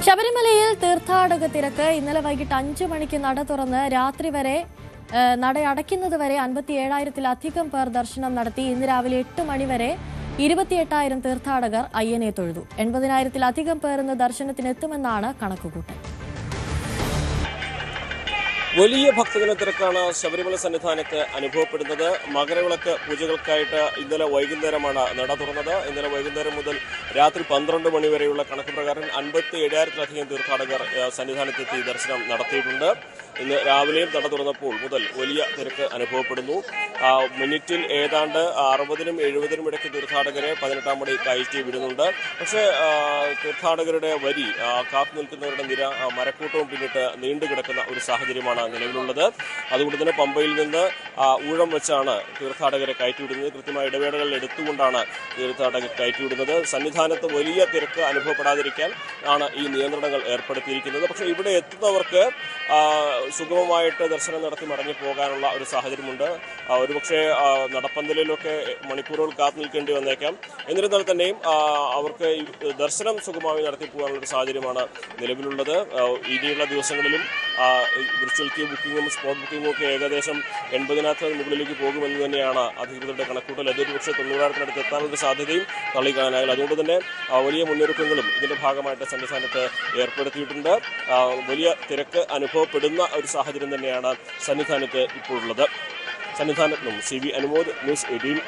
ശബരിമലയിൽ തീർത്ഥാടക തിരക്ക് ഇന്നലെ വൈകിട്ട് 5 മണിക്ക് നട തുറന്ന് രാത്രി വരെ നട അടയ്ക്കുന്നതുവരെ 57,000-ലധികം പേർ ദർശനം നടത്തി. ഇന്ന് രാവിലെ 8 മണിവരെ 28,000 തീർത്ഥാടകർ അയ്യനെ തൊഴുതു. 80,000-ലധികം പേർ ഇന്ന് ദർശനത്തിനെത്തുമെന്നാണ് കണക്കുകൂട്ടൽ. വലിയ ഭക്തജന തിരക്കാണ് ശബരിമല സന്നിധാനത്ത് അനുഭവപ്പെടുന്നത്. മകരവിളക്ക് പൂജകൾക്കായിട്ട് ഇന്നലെ വൈകുന്നേരമാണ് നട തുറന്നത്. ഇന്നലെ വൈകുന്നേരം മുതൽ രാത്രി 12 മണി വരെയുള്ള കണക്ക് പ്രകാരം 57,000-ലധികം തീർത്ഥാടകർ സന്നിധാനത്തെത്തി ദർശനം നടത്തിയിട്ടുണ്ട്. ഇന്ന് രാവിലെയും നട തുറന്നപ്പോൾ മുതൽ വലിയ തിരക്ക് അനുഭവപ്പെടുന്നു. മിനിറ്റിൽ ഏതാണ്ട് 60-നും 70-നും ഇടയ്ക്ക് തീർത്ഥാടകരെ 18-ാം പടി കയറ്റി വിടുന്നുണ്ട്. പക്ഷേ തീർത്ഥാടകരുടെ വരി, കാത്തു നിൽക്കുന്നവരുടെ നിര മരക്കൂട്ടവും പിന്നിട്ട് നീണ്ടുകിടക്കുന്ന ഒരു സാഹചര്യമാണ് നിലവിലുള്ളത്. അതുകൊണ്ട് തന്നെ പമ്പയിൽ നിന്ന് ഊഴം വെച്ചാണ് തീർത്ഥാടകരെ കയറ്റിവിടുന്നത്. കൃത്യമായ ഇടവേളകൾ എടുത്തുകൊണ്ടാണ് തീർത്ഥാടകർ കയറ്റിവിടുന്നത്. സന്നിധാനത്ത് വലിയ തിരക്ക് അനുഭവപ്പെടാതിരിക്കാൻ ആണ് ഈ നിയന്ത്രണങ്ങൾ ഏർപ്പെടുത്തിയിരിക്കുന്നത്. പക്ഷേ ഇവിടെ എത്തുന്നവർക്ക് സുഗമമായിട്ട് ദർശനം നടത്തി മടങ്ങി പോകാനുള്ള ഒരു സാഹചര്യമുണ്ട്. ഒരുപക്ഷെ നടപ്പന്തലിലൊക്കെ മണിക്കൂറുകൾ കാത്തു നിൽക്കേണ്ടി വന്നേക്കാം. എന്നിരുന്നാൽ തന്നെയും അവർക്ക് ദർശനം സുഗമമായി നടത്തി പോകാനുള്ള ഒരു സാഹചര്യമാണ് നിലവിലുള്ളത്. ഇനിയുള്ള ദിവസങ്ങളിലും വിർച്വൽ ക്യൂ ബുക്കിങ്ങും സ്പോട്ട് ബുക്കിങ്ങും ഒക്കെ ഏകദേശം 80,000 മുകളിലേക്ക് പോകുമെന്ന് തന്നെയാണ് അധികൃതരുടെ കണക്കൂട്ടൽ. അതൊരു പക്ഷേ 90,000-നടുത്ത് എത്താനുള്ള സാധ്യതയും തള്ളിക്കാനാകില്ല. അതുകൊണ്ട് തന്നെ വലിയ മുന്നൊരുക്കങ്ങളും ഇതിന്റെ ഭാഗമായിട്ട് സന്നിധാനത്ത് ഏർപ്പെടുത്തിയിട്ടുണ്ട്. വലിയ തിരക്ക് അനുഭവപ്പെടുന്ന ഒരു സാഹചര്യം തന്നെയാണ് സന്നിധാനത്ത് ഇപ്പോഴുള്ളത്. സന്നിധാനത്ത് നിന്നും CV അനുമോദ്, ന്യൂസ് 18.